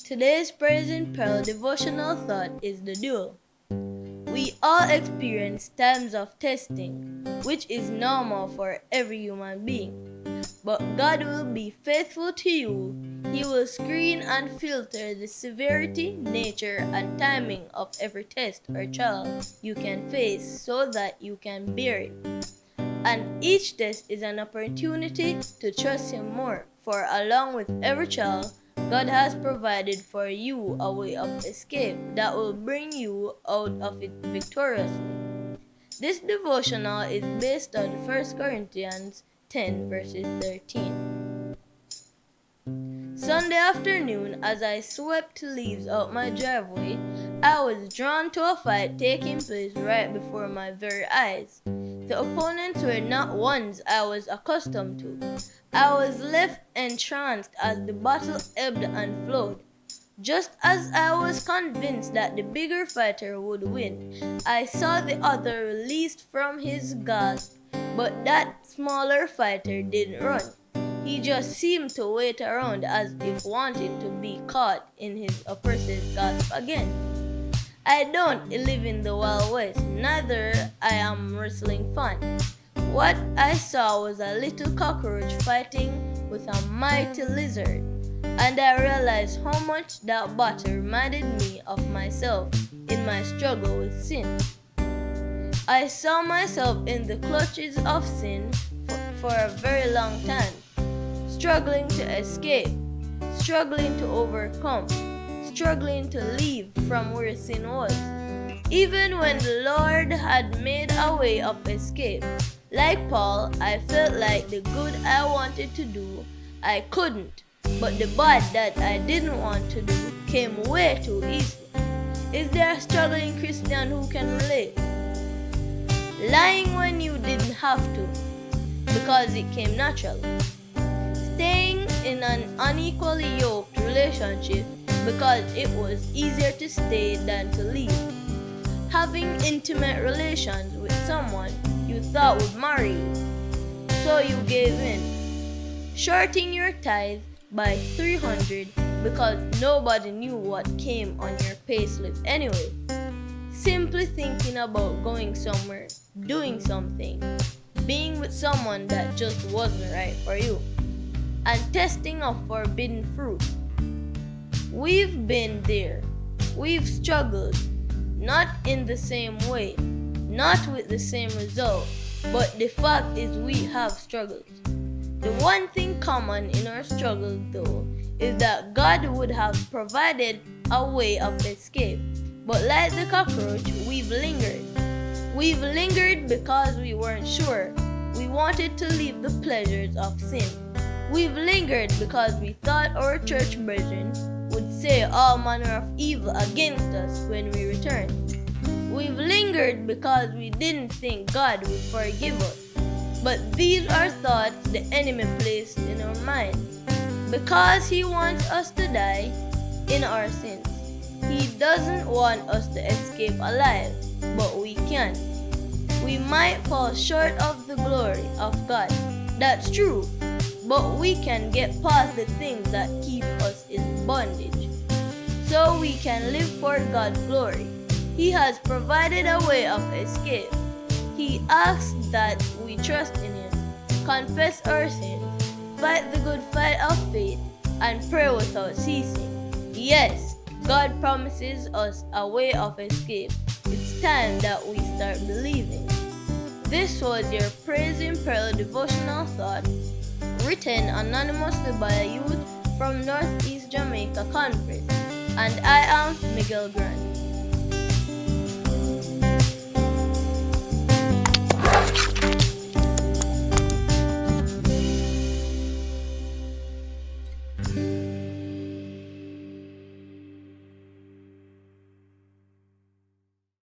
Today's Praise in Peril devotional thought is the duel. We all experience times of testing, which is normal for every human being. But God will be faithful to you. He will screen and filter the severity, nature, and timing of every test or trial you can face so that you can bear it. And each test is an opportunity to trust Him more, for along with every trial, God has provided for you a way of escape that will bring you out of it victoriously. This devotional is based on 1 Corinthians 10 verses 13. Sunday afternoon, as I swept leaves out my driveway, I was drawn to a fight taking place right before my very eyes. The opponents were not ones I was accustomed to. I was left entranced as the battle ebbed and flowed. Just as I was convinced that the bigger fighter would win, I saw the other released from his grasp, but that smaller fighter didn't run. He just seemed to wait around as if wanting to be caught in his oppressor's grasp again. I don't live in the Wild West, neither I am wrestling fan. What I saw was a little cockroach fighting with a mighty lizard, and I realized how much that battle reminded me of myself in my struggle with sin. I saw myself in the clutches of sin for a very long time, struggling to escape, struggling to overcome, struggling to leave from where sin was. Even when the Lord had made a way of escape, like Paul, I felt like the good I wanted to do, I couldn't, but the bad that I didn't want to do came way too easy. Is there a struggling Christian who can relate? Lying when you didn't have to, because it came naturally. Staying in an unequally yoked relationship because it was easier to stay than to leave. Having intimate relations with someone you thought would marry you, so you gave in. Shorting your tithe by 300 because nobody knew what came on your payslip anyway. Simply thinking about going somewhere, doing something, being with someone that just wasn't right for you, and testing of forbidden fruit. We've been there. We've struggled. Not in the same way, not with the same result, but the fact is we have struggled. The one thing common in our struggles, though, is that God would have provided a way of escape. But like the cockroach, we've lingered. We've lingered because we weren't sure. We wanted to leave the pleasures of sin. We've lingered because we thought our church brethren would say all manner of evil against us when we returned. We've lingered because we didn't think God would forgive us. But these are thoughts the enemy placed in our minds. Because he wants us to die in our sins. He doesn't want us to escape alive, but we can. We might fall short of the glory of God. That's true. But we can get past the things that keep us in bondage, so we can live for God's glory. He has provided a way of escape. He asks that we trust in Him, confess our sins, fight the good fight of faith, and pray without ceasing. Yes, God promises us a way of escape. It's time that we start believing. This was your Praise in Peril devotional thought, written anonymously by a youth from Northeast Jamaica Conference, and I am Miguel Grant.